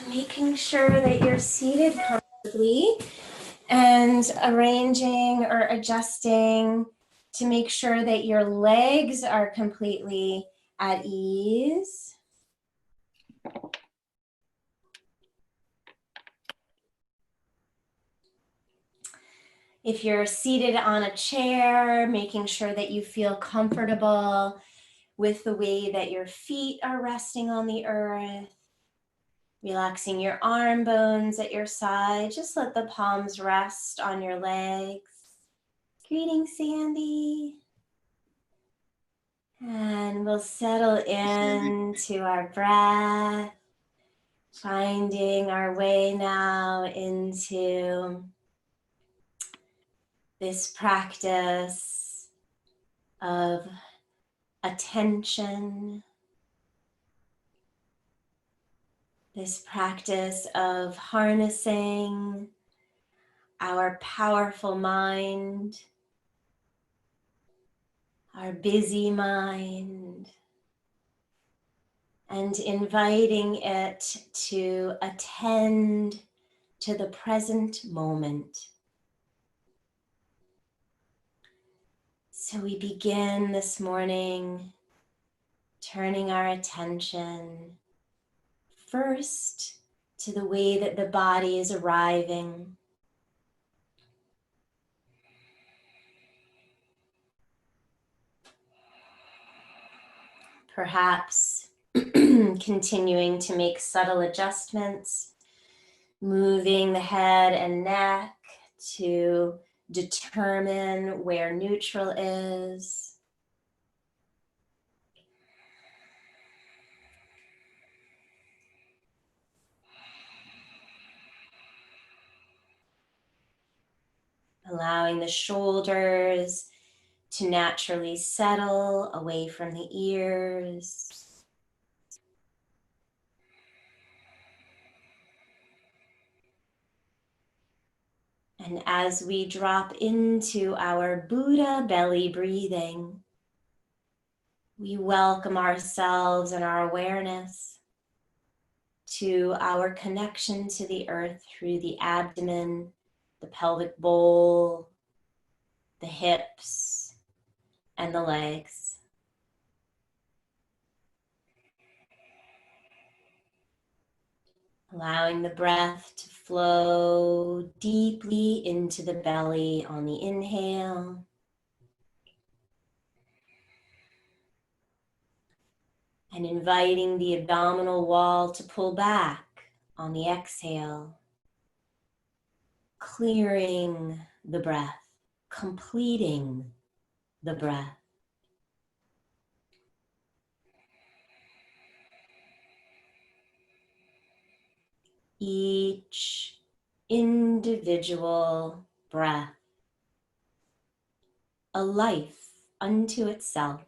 Making sure that you're seated comfortably and arranging or adjusting to make sure that your legs are completely at ease. If you're seated on a chair, making sure that you feel comfortable with the way that your feet are resting on the earth. Relaxing your arm bones at your side. Just let the palms rest on your legs. Greetings, Sandy. And we'll settle into our breath, finding our way now into this practice of attention, this practice of harnessing our powerful mind, our busy mind, and inviting it to attend to the present moment. So we begin this morning turning our attention first to the way that the body is arriving. Perhaps continuing to make subtle adjustments, moving the head and neck to determine where neutral is. Allowing the shoulders to naturally settle away from the ears. And as we drop into our Buddha belly breathing, we welcome ourselves and our awareness to our connection to the earth through the abdomen, the pelvic bowl, the hips, and the legs. Allowing the breath to flow deeply into the belly on the inhale. And inviting the abdominal wall to pull back on the exhale. Clearing the breath, completing the breath. Each individual breath, a life unto itself,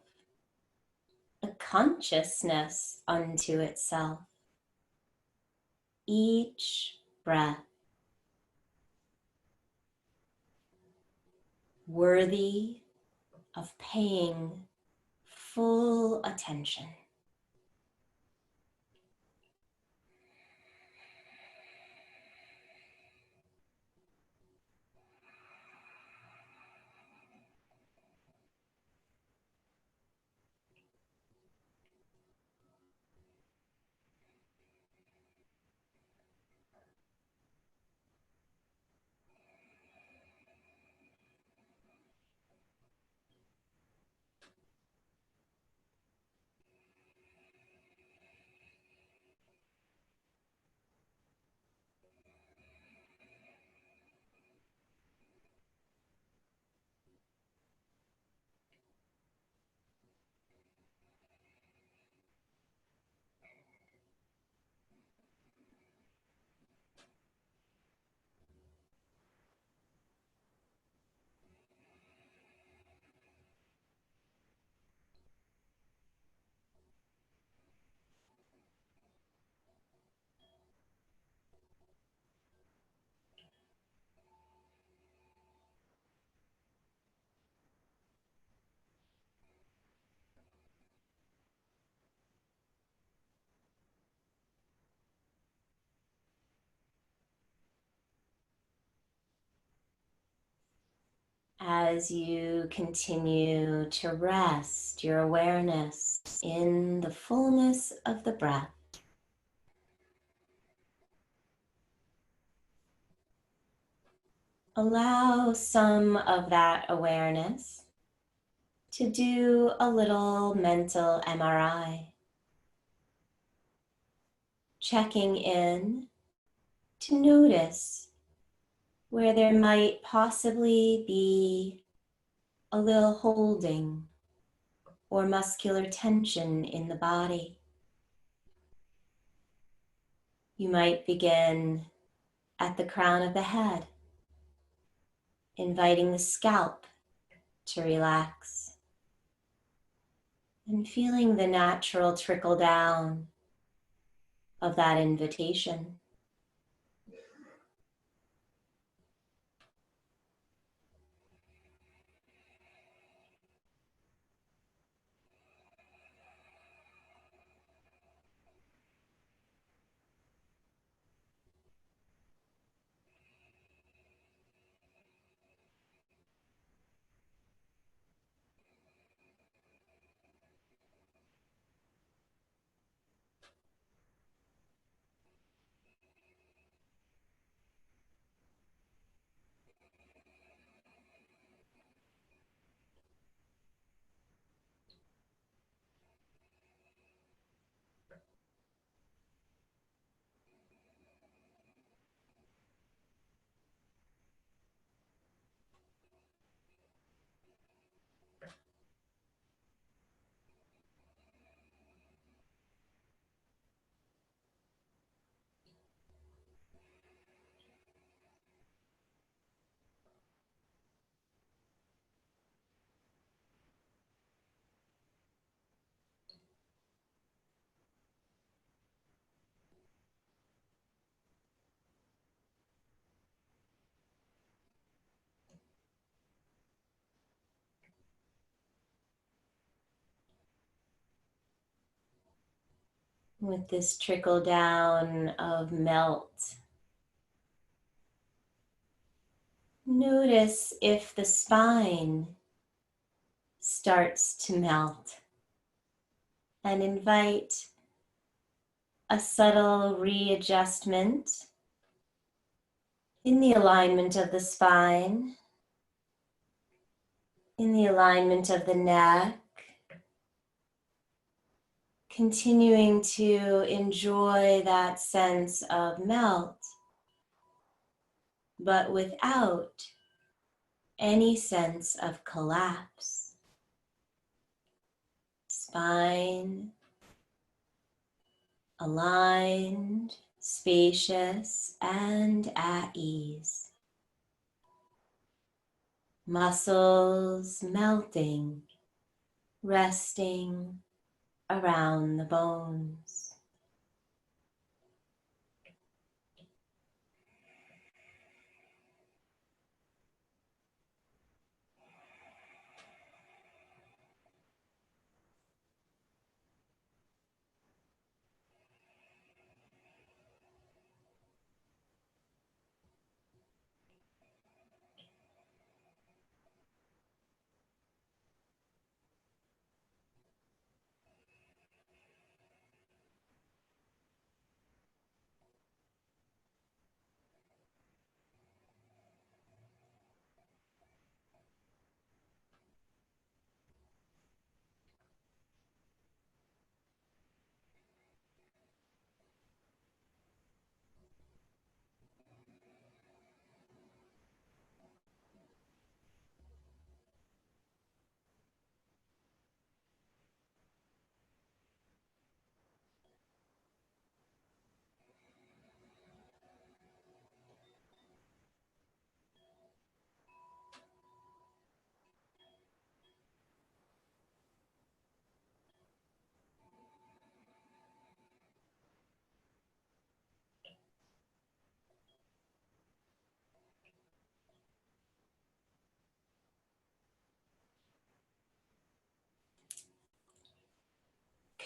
a consciousness unto itself. Each breath worthy of paying full attention. as you continue to rest your awareness in the fullness of the breath. Allow some of that awareness to do a little mental MRI, checking in to notice where there might possibly be a little holding or muscular tension in the body. You might begin at the crown of the head, inviting the scalp to relax and feeling the natural trickle down of that invitation. With this trickle down of melt, notice if the spine starts to melt and invite a subtle readjustment in the alignment of the spine, in the alignment of the neck, continuing to enjoy that sense of melt, but without any sense of collapse. Spine aligned, spacious, and at ease. Muscles melting, resting around the bones.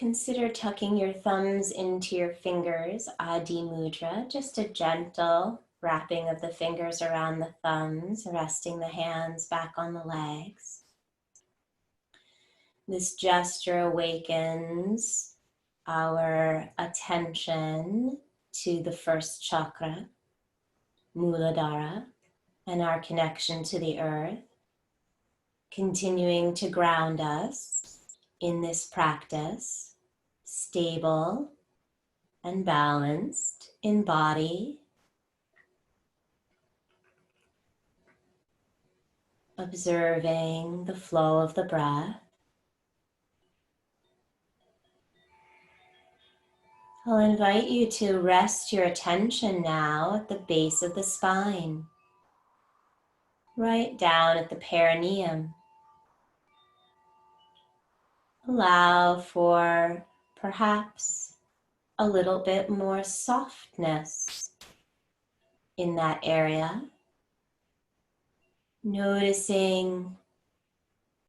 Consider tucking your thumbs into your fingers, Adi Mudra, just a gentle Wrapping of the fingers around the thumbs, resting the hands back on the legs. This gesture awakens our attention to the first chakra, Muladhara, and our connection to the earth, continuing to ground us in this practice, stable and balanced in body, observing the flow of the breath. I'll invite you to rest your attention now at the base of the spine, right down at the perineum. Allow for perhaps a little bit more softness in that area, noticing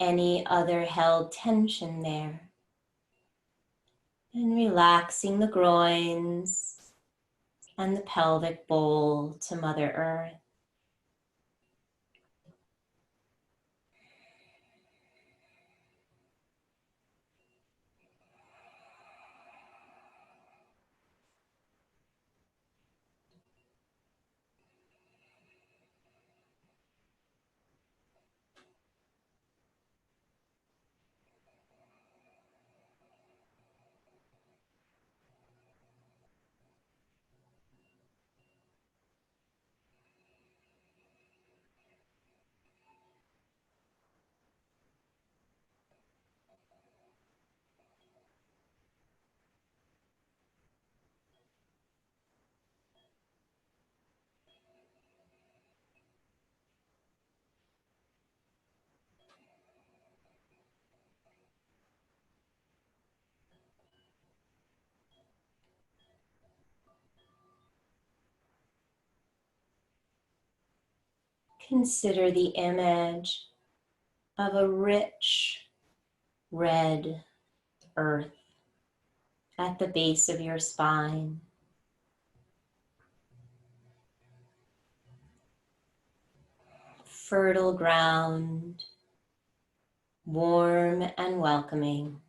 any other held tension there, and relaxing the groins and the pelvic bowl to Mother Earth. Consider the image of a rich red earth at the base of your spine. Fertile ground, warm and welcoming.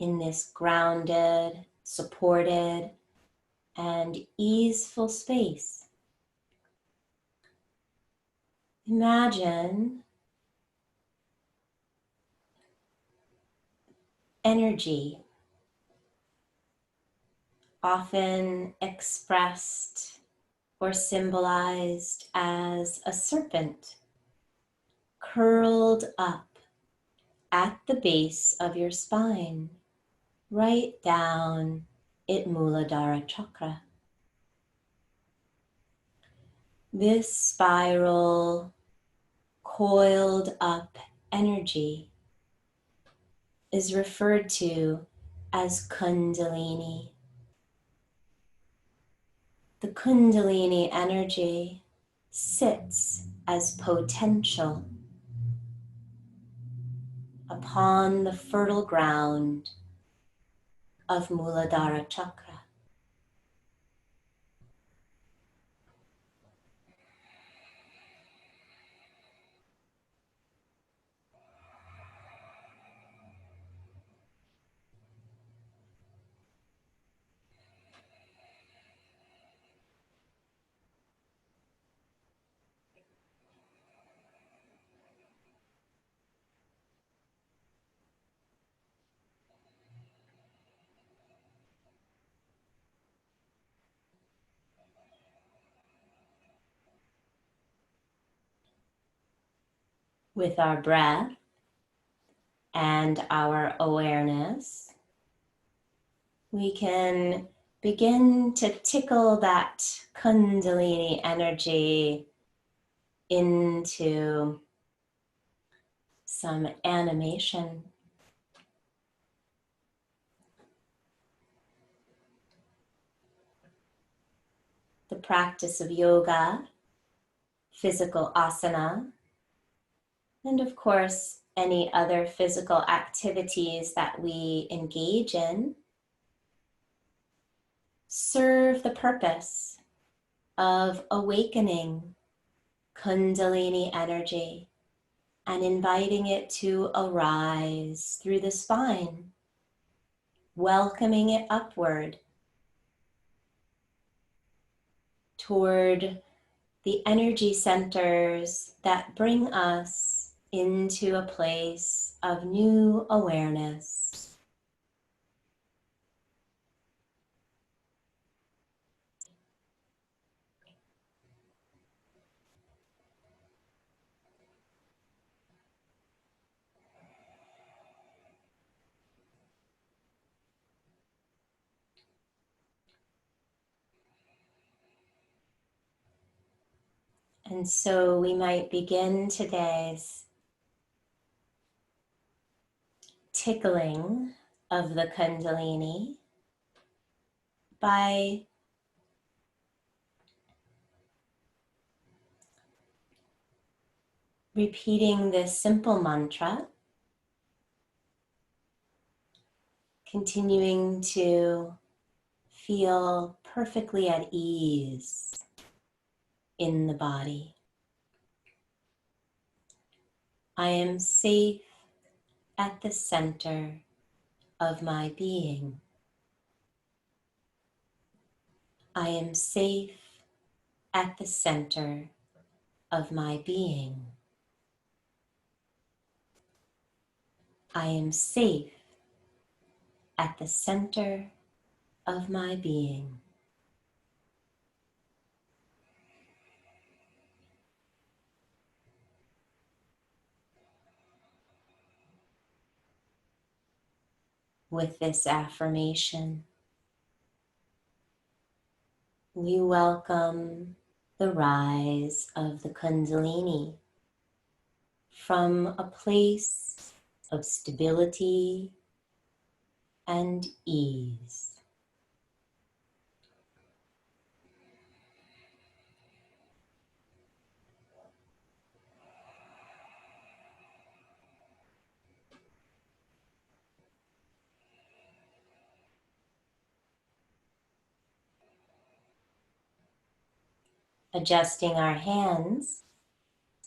In this grounded, supported, and easeful space, imagine energy, often expressed or symbolized as a serpent, curled up at the base of your spine, right down at Muladhara chakra. This spiral, coiled up energy is referred to as Kundalini. The Kundalini energy sits as potential upon the fertile ground of Muladhara chakra. With our breath and our awareness, we can begin to tickle that Kundalini energy into some animation. The practice of yoga, physical asana, and of course, any other physical activities that we engage in serve the purpose of awakening Kundalini energy and inviting it to arise through the spine, welcoming it upward toward the energy centers that bring us into a place of new awareness. And so we might begin today's tickling of the Kundalini by repeating this simple mantra, continuing to feel perfectly at ease in the body. I am safe at the center of my being. I am safe at the center of my being. I am safe at the center of my being. With this affirmation, we welcome the rise of the Kundalini from a place of stability and ease. Adjusting our hands,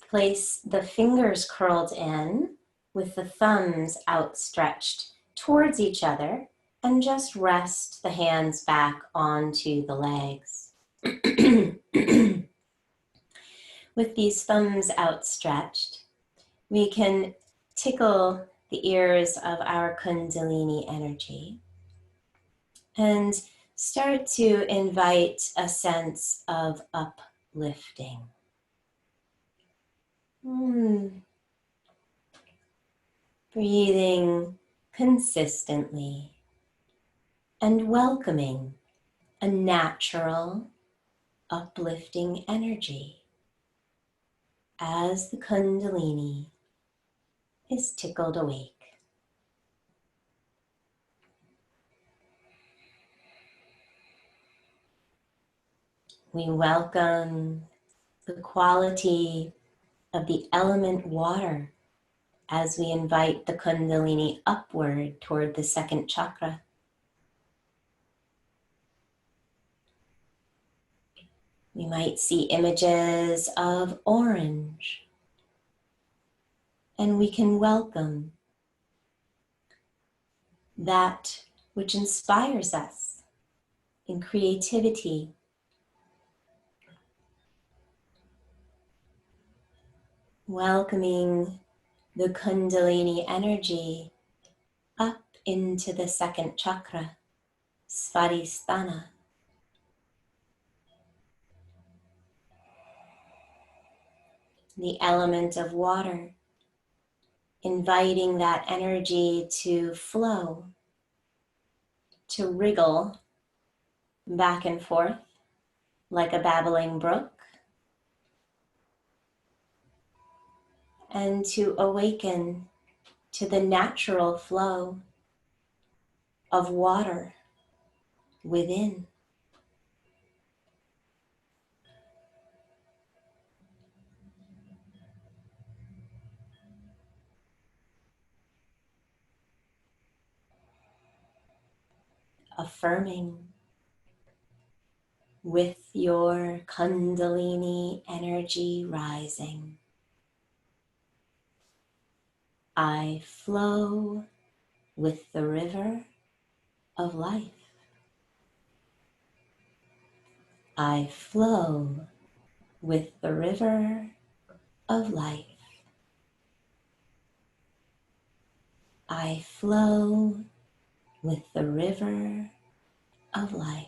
place the fingers curled in with the thumbs outstretched towards each other, and just rest the hands back onto the legs. With these thumbs outstretched, we can tickle the ears of our Kundalini energy and start to invite a sense of uplifting. Breathing consistently and welcoming a natural, uplifting energy as the Kundalini is tickled awake. We welcome the quality of the element water as we invite the Kundalini upward toward the second chakra. We might see images of orange, and we can welcome that which inspires us in creativity, welcoming the Kundalini energy up into the second chakra, Svadhisthana. The element of water, inviting that energy to flow, to wriggle back and forth like a babbling brook, and to awaken to the natural flow of water within. Affirming with your Kundalini energy rising. I flow with the river of life. I flow with the river of life. I flow with the river of life.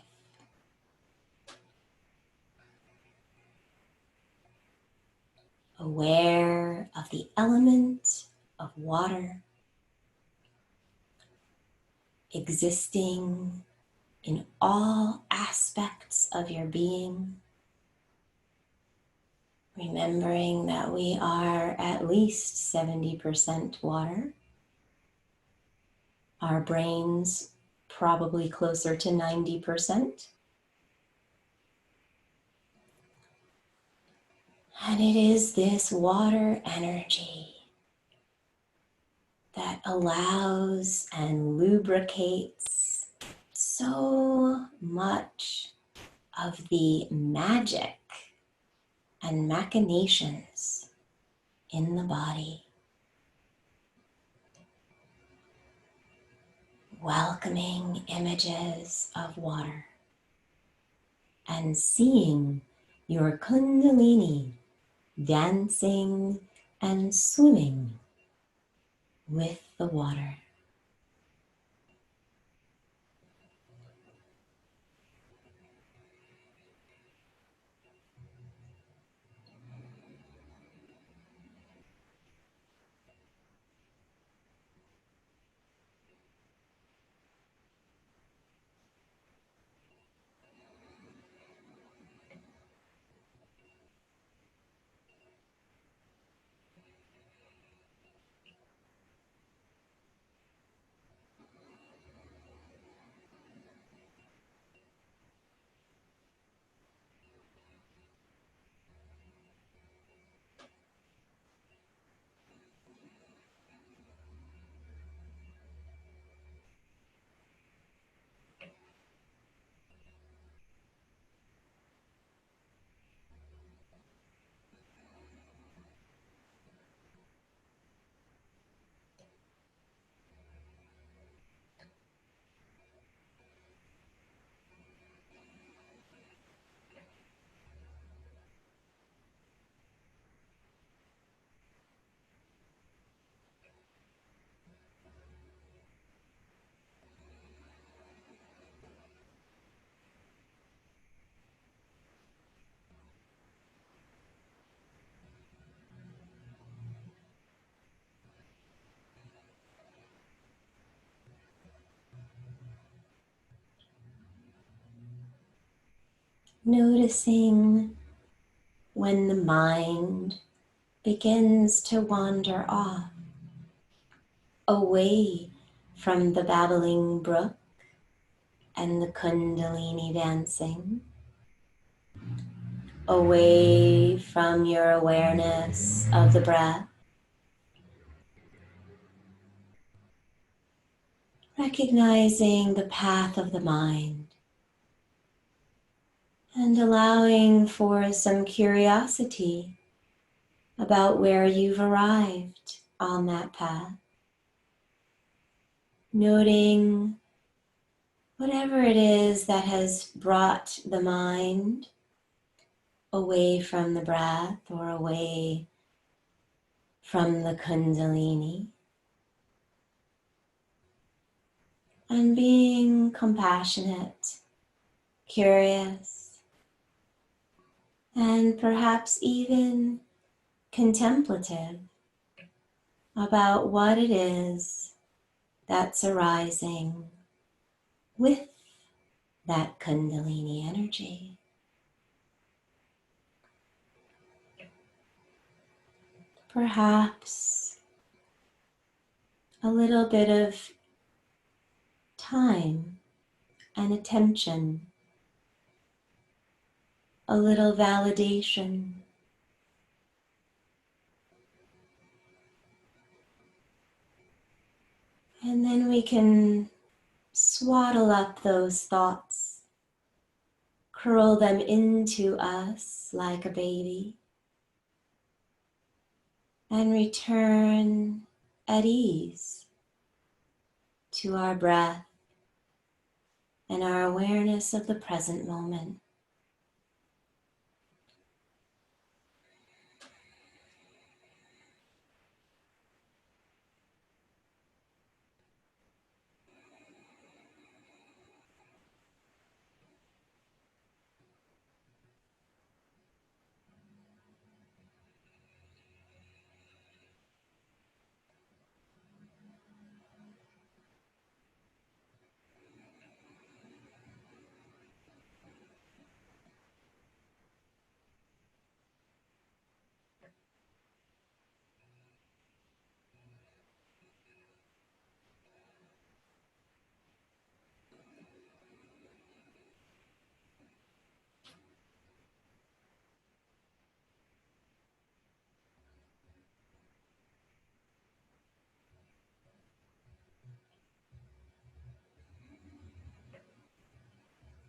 Aware of the element of water existing in all aspects of your being, remembering that we are at least 70% water, our brains probably closer to 90%. And it is this water energy that allows and lubricates so much of the magic and machinations in the body. Welcoming images of water and seeing your Kundalini dancing and swimming with the water. Noticing when the mind begins to wander off, away from the babbling brook and the Kundalini dancing, away from your awareness of the breath, recognizing the path of the mind and allowing for some curiosity about where you've arrived on that path. Noting whatever it is that has brought the mind away from the breath or away from the Kundalini, and being compassionate, curious, and perhaps even contemplative about what it is that's arising with that Kundalini energy. perhaps a little bit of time and attention, a little validation. And then we can swaddle up those thoughts, curl them into us like a baby, and return at ease to our breath and our awareness of the present moment.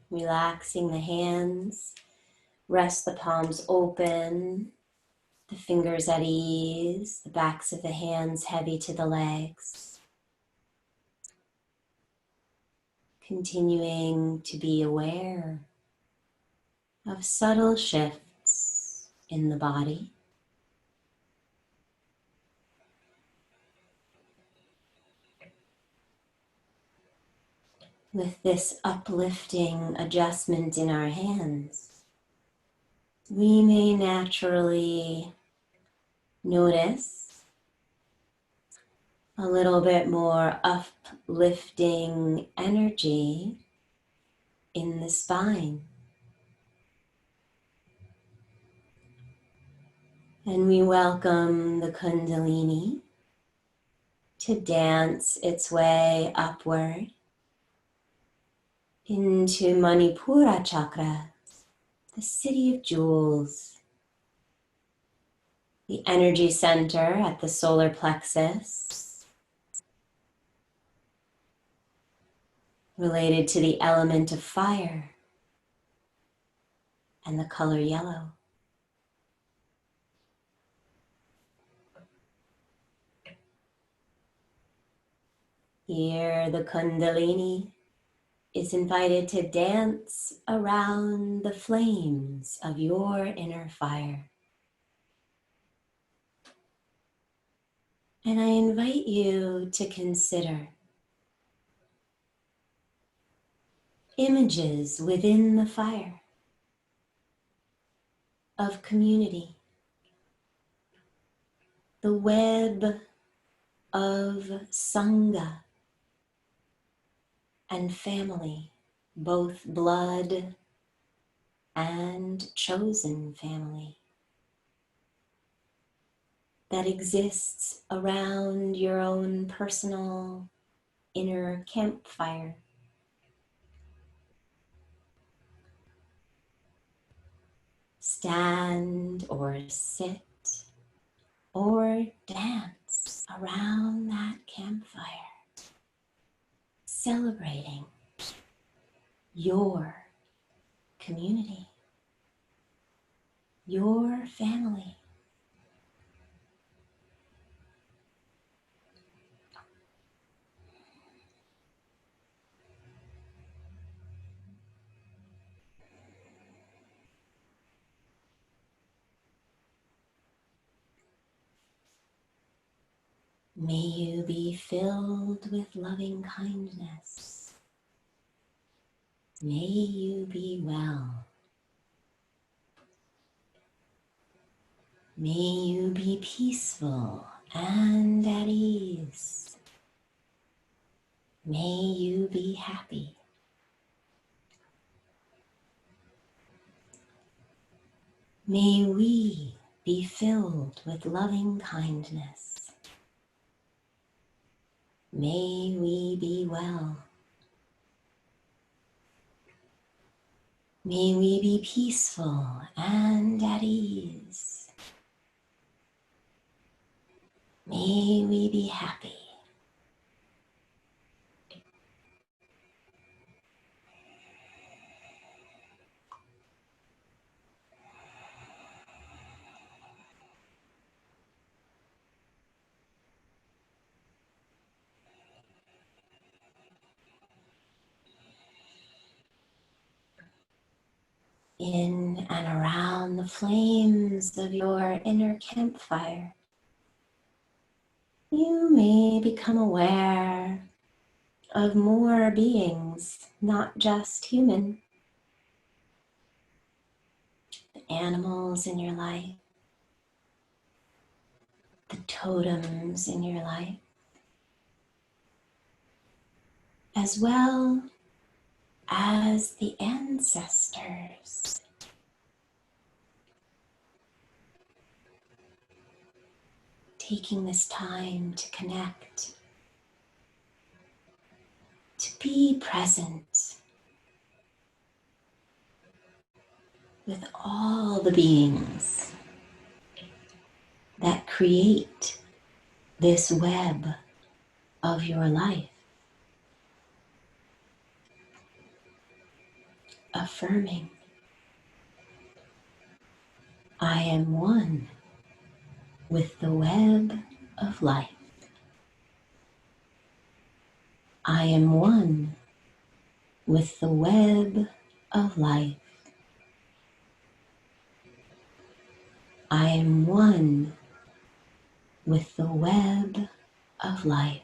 Relaxing the hands, rest the palms open, the fingers at ease, the backs of the hands heavy to the legs. Continuing to be aware of subtle shifts in the body. With this uplifting adjustment in our hands, we may naturally notice a little bit more uplifting energy in the spine. And we welcome the Kundalini to dance its way upward into Manipura chakra, the city of jewels, the energy center at the solar plexus, related to the element of fire and the color yellow. Here, the Kundalini is invited to dance around the flames of your inner fire. And I invite you to consider images within the fire of community, the web of Sangha and family, both blood and chosen family, that exists around your own personal inner campfire. Stand or sit or dance around that campfire, celebrating your community, your family. May you be filled with loving kindness. May you be well. May you be peaceful and at ease. May you be happy. May we be filled with loving kindness. May we be well. May we be peaceful and at ease. May we be happy. In and around the flames of your inner campfire, you may become aware of more beings, not just human, the animals in your life, the totems in your life, as well as the ancestors. Taking this time to connect, to be present with all the beings that create this web of your life. Affirming, I am one with the web of life. I am one with the web of life. I am one with the web of life.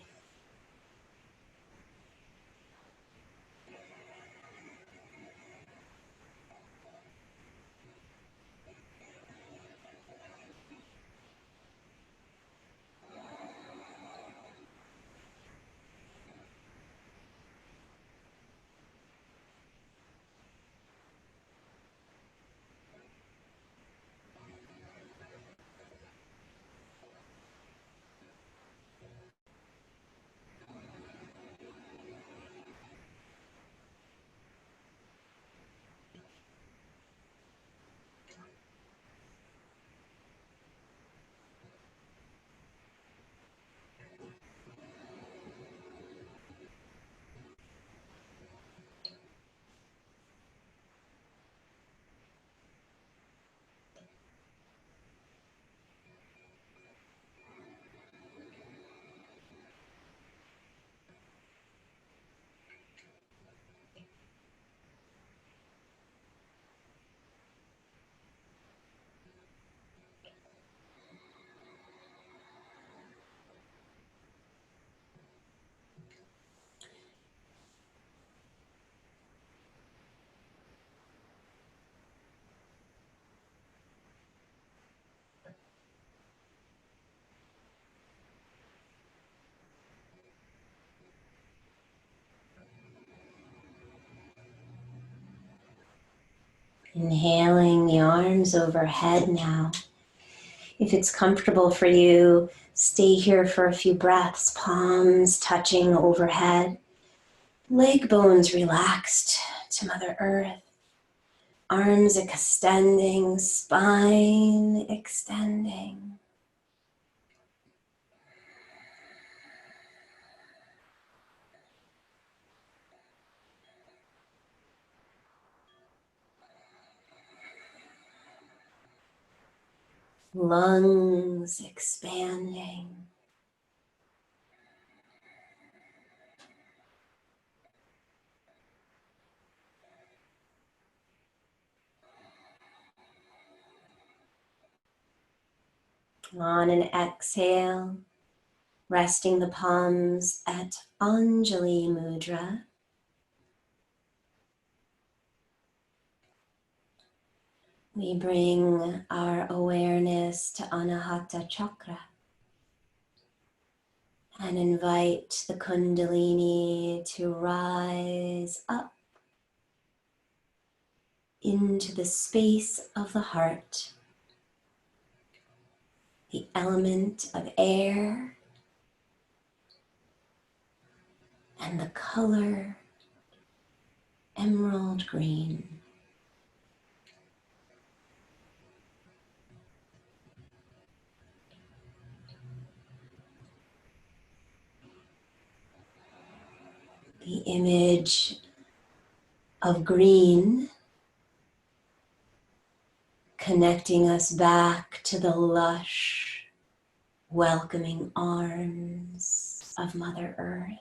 Inhaling the arms overhead now. If it's comfortable for you, stay here for a few breaths, palms touching overhead, leg bones relaxed to Mother Earth, arms extending, spine extending. Lungs expanding. On an exhale, resting the palms at Anjali Mudra. We bring our awareness to Anahata Chakra and invite the Kundalini to rise up into the space of the heart, the element of air, and the color emerald green. The image of green connecting us back to the lush, welcoming arms of Mother Earth.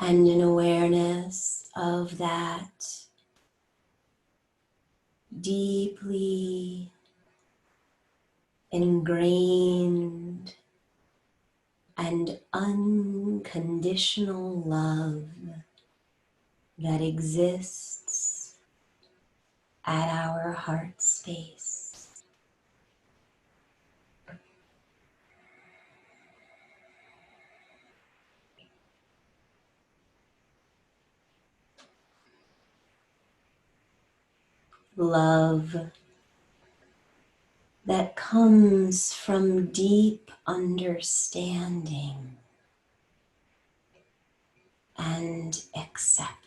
And an awareness of that deeply ingrained and unconditional love that exists at our heart space. Love that comes from deep understanding and acceptance.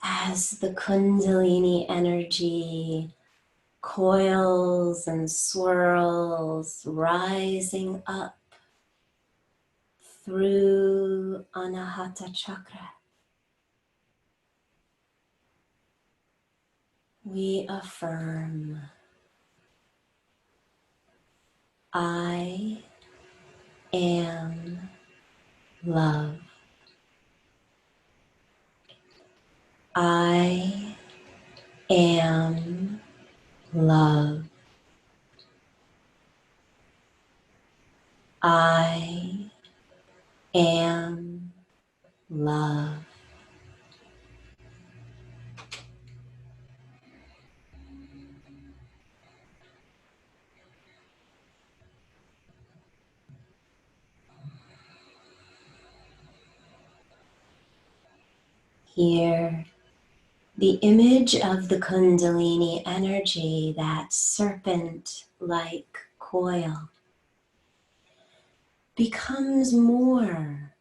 As the Kundalini energy coils and swirls, rising up through Anahata chakra, we affirm, I am love. I am love. I am love. Here, the image of the Kundalini energy, that serpent-like coil, becomes more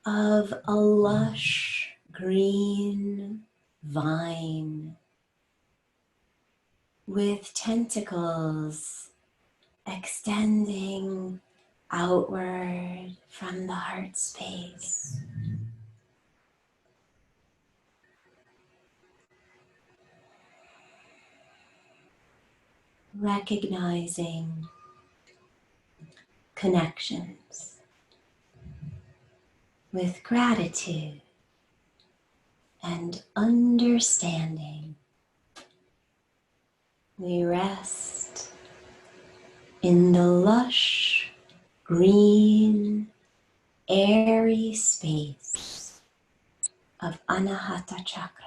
of a lush green vine with tentacles extending outward from the heart space. Recognizing connections with gratitude and understanding. We rest in the lush, green, airy space of Anahata chakra.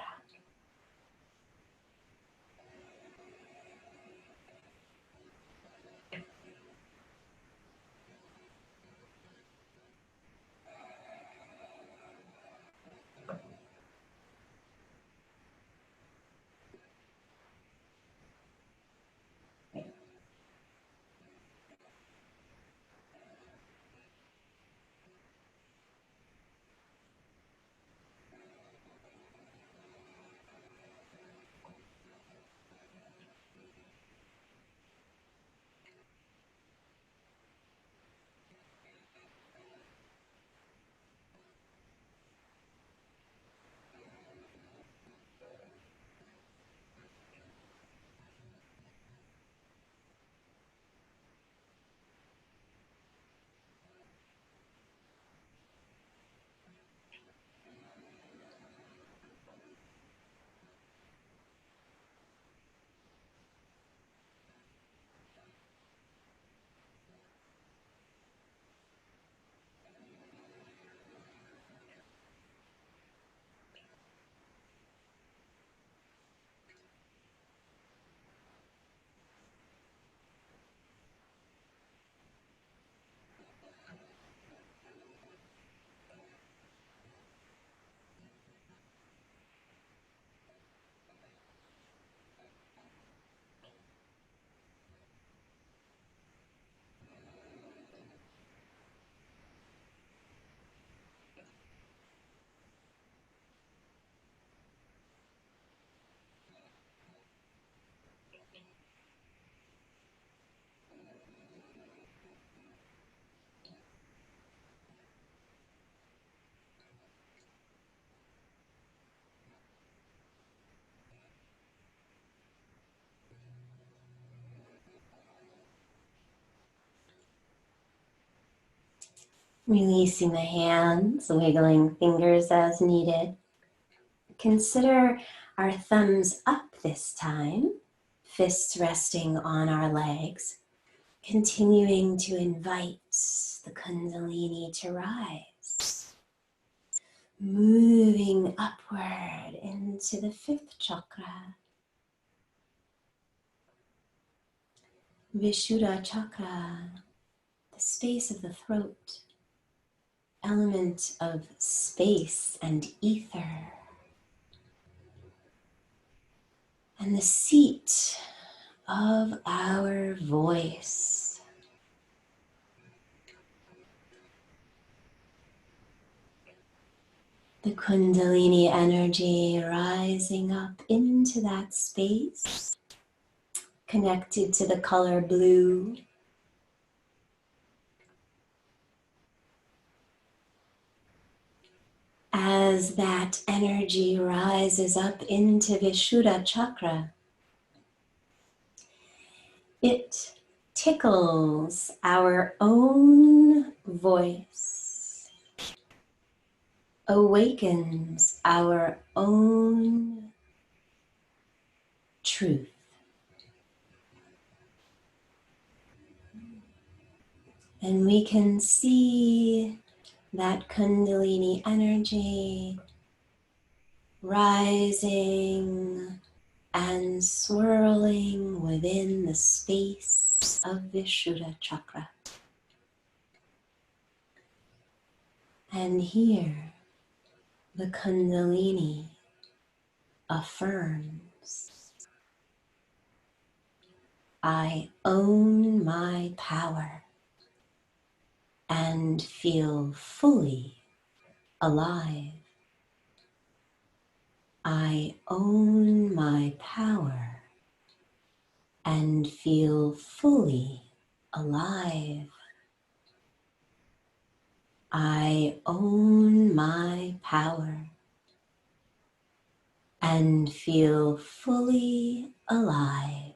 Releasing the hands, wiggling fingers as needed. Consider our thumbs up this time, fists resting on our legs, continuing to invite the Kundalini to rise, moving upward into the fifth chakra, Vishuddha chakra, the space of the throat, element of space and ether, and the seat of our voice. The Kundalini energy rising up into that space, connected to the color blue. As that energy rises up into Vishuddha chakra, it tickles our own voice, awakens our own truth. And we can see that Kundalini energy rising and swirling within the space of Vishuddha chakra. And here, the Kundalini affirms, I own my power and feel fully alive. I own my power and feel fully alive. I own my power and feel fully alive.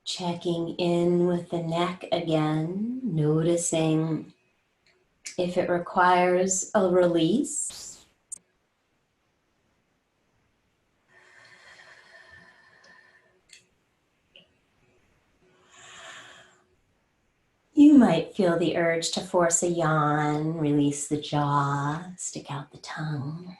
Checking in with the neck again, noticing if it requires a release. You might feel the urge to force a yawn, release the jaw, stick out the tongue.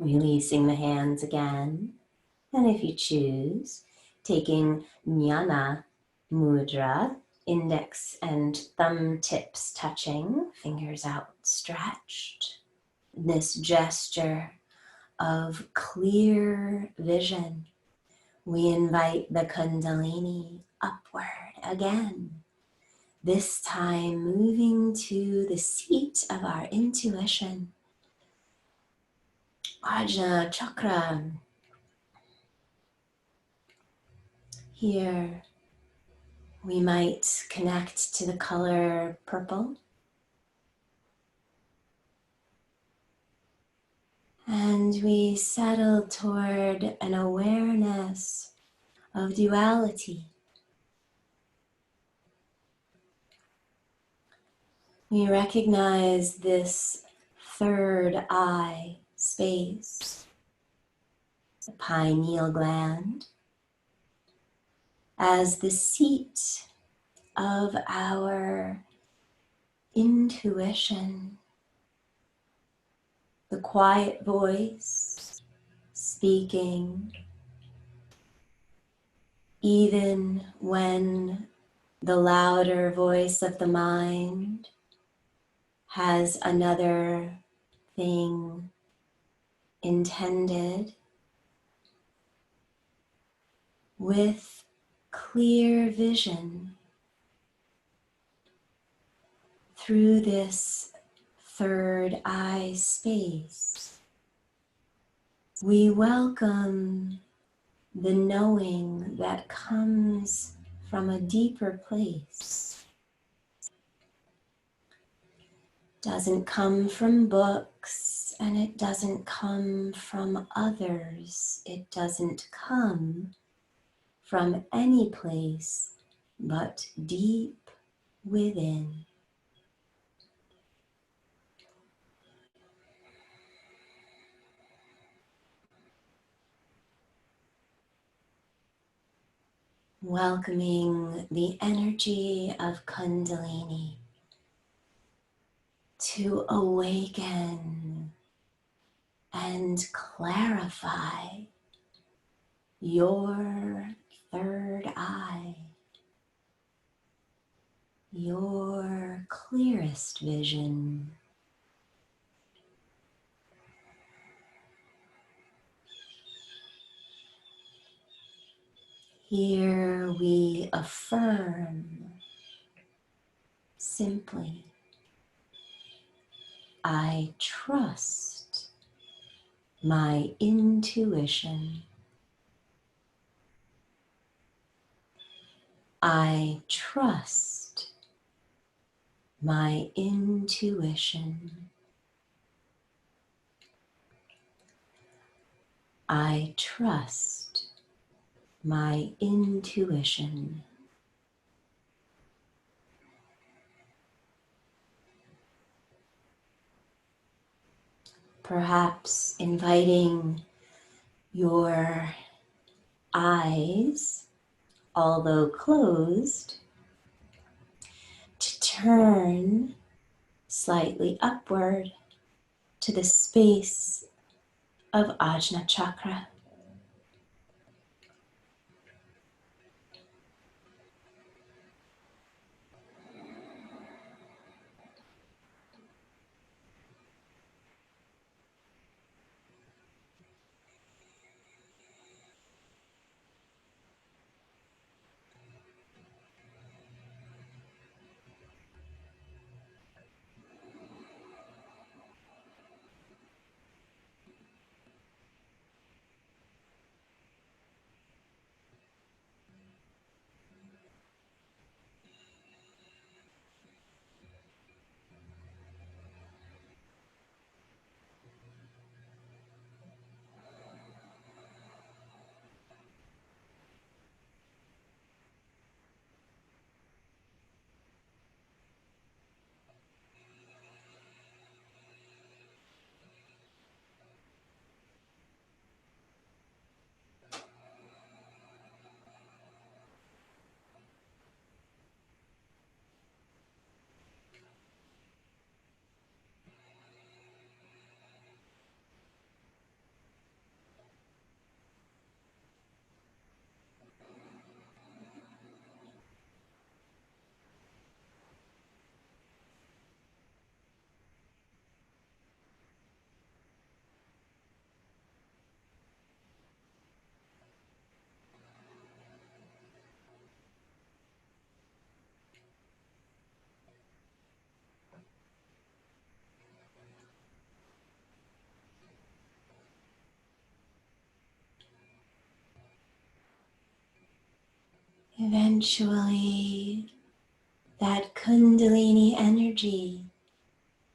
Releasing the hands again. And if you choose, taking Jnana Mudra, index and thumb tips touching, fingers outstretched. This gesture of clear vision. We invite the Kundalini upward again, this time moving to the seat of our intuition, Ajna Chakra. Here we might connect to the color purple, and we settle toward an awareness of duality. We recognize this third eye space, the pineal gland, as the seat of our intuition, the quiet voice speaking, even when the louder voice of the mind has another thing intended. With clear vision through this third eye space, we welcome the knowing that comes from a deeper place. Doesn't come from books, and it doesn't come from others. It doesn't come from any place but deep within. Welcoming the energy of Kundalini to awaken and clarify your third eye, your clearest vision. Here we affirm simply, I trust my intuition. I trust my intuition. I trust my intuition. Perhaps inviting your eyes, although closed, to turn slightly upward to the space of Ajna Chakra. eventually, that Kundalini energy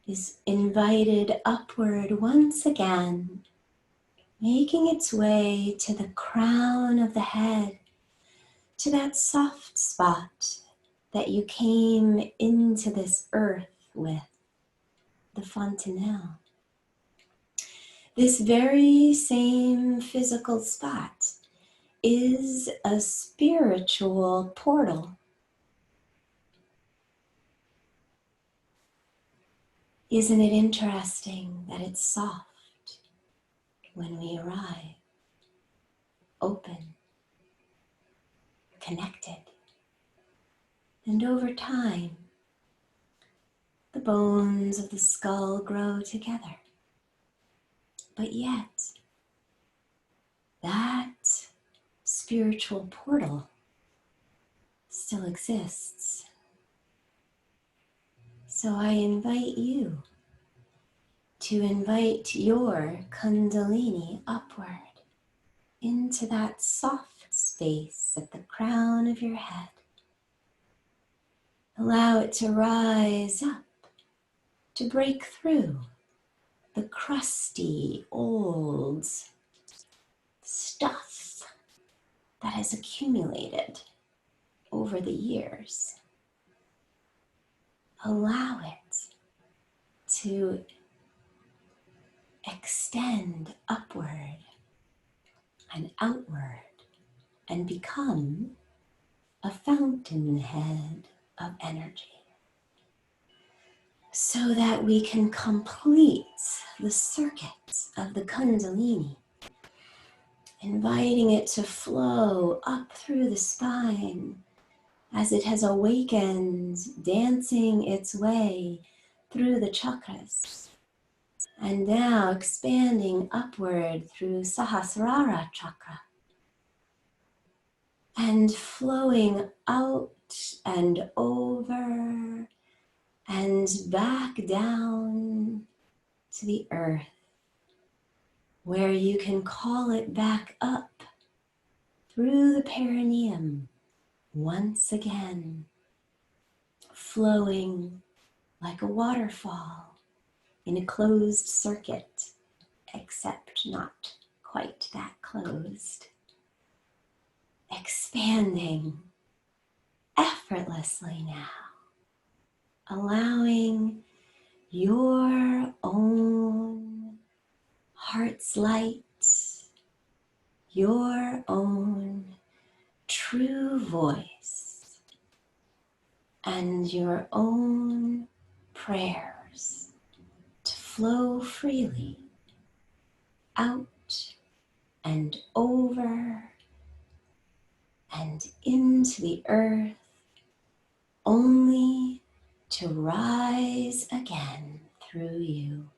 is invited upward once again, making its way to the crown of the head, to that soft spot that you came into this earth with, the fontanelle. This very same physical spot is a spiritual portal. Isn't it interesting that it's soft when we arrive, open, connected, and over time, the bones of the skull grow together. But yet, that spiritual portal still exists. So I invite you to invite your Kundalini upward into that soft space at the crown of your head. Allow it to rise up, to break through the crusty, old stuff that has accumulated over the years. Allow it to extend upward and outward and become a fountainhead of energy, so that we can complete the circuits of the Kundalini, inviting it to flow up through the spine as it has awakened, dancing its way through the chakras, and now expanding upward through Sahasrara chakra, and flowing out and over and back down to the earth, where you can call it back up through the perineum once again, flowing like a waterfall in a closed circuit, except not quite that closed, expanding effortlessly now, allowing your own heart's light, your own true voice, and your own prayers to flow freely out and over and into the earth, only to rise again through you.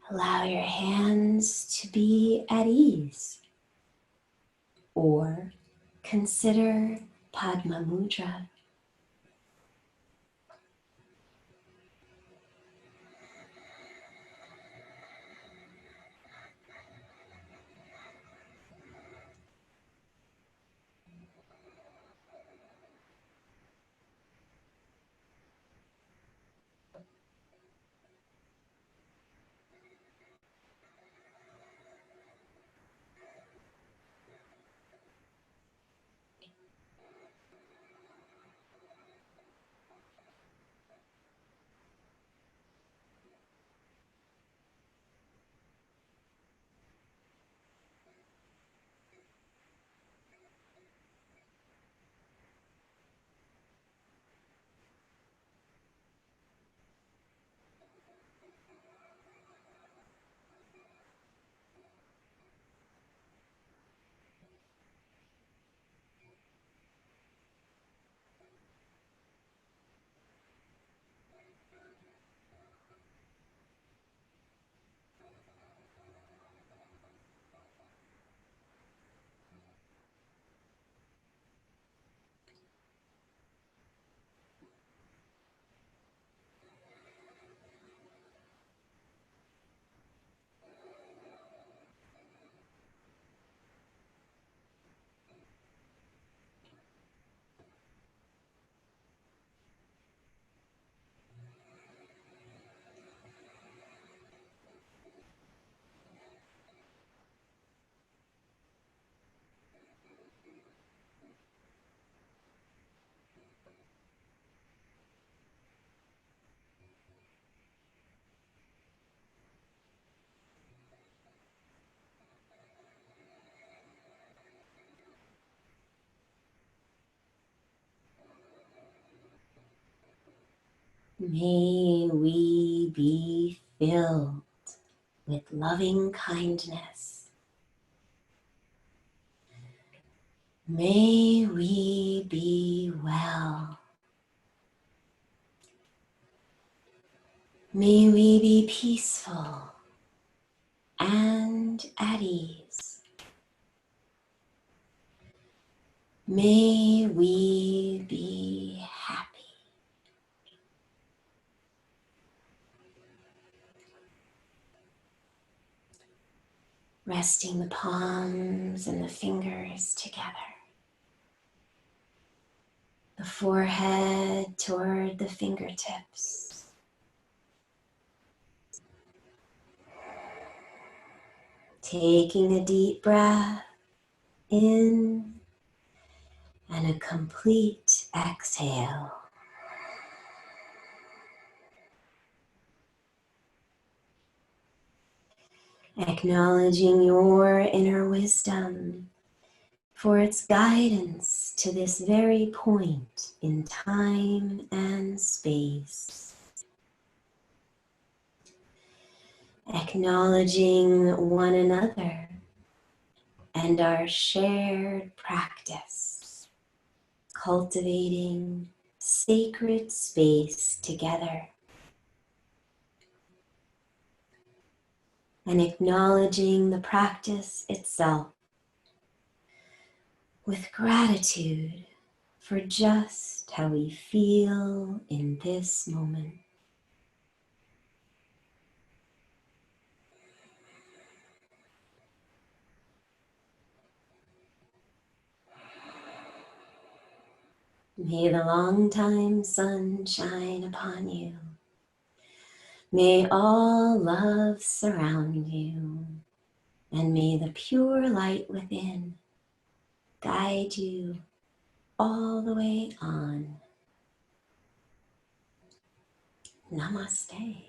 Allow your hands to be at ease, or consider Padma Mudra. May we be filled with loving kindness. May we be well. May we be peaceful and at ease. May we be happy. Resting the palms and the fingers together. The forehead toward the fingertips. Taking a deep breath in and a complete exhale. Acknowledging your inner wisdom for its guidance to this very point in time and space. Acknowledging one another and our shared practice, cultivating sacred space together. And acknowledging the practice itself with gratitude for just how we feel in this moment. May the long time sun shine upon you. May all love surround you. And may the pure light within guide you all the way on. Namaste.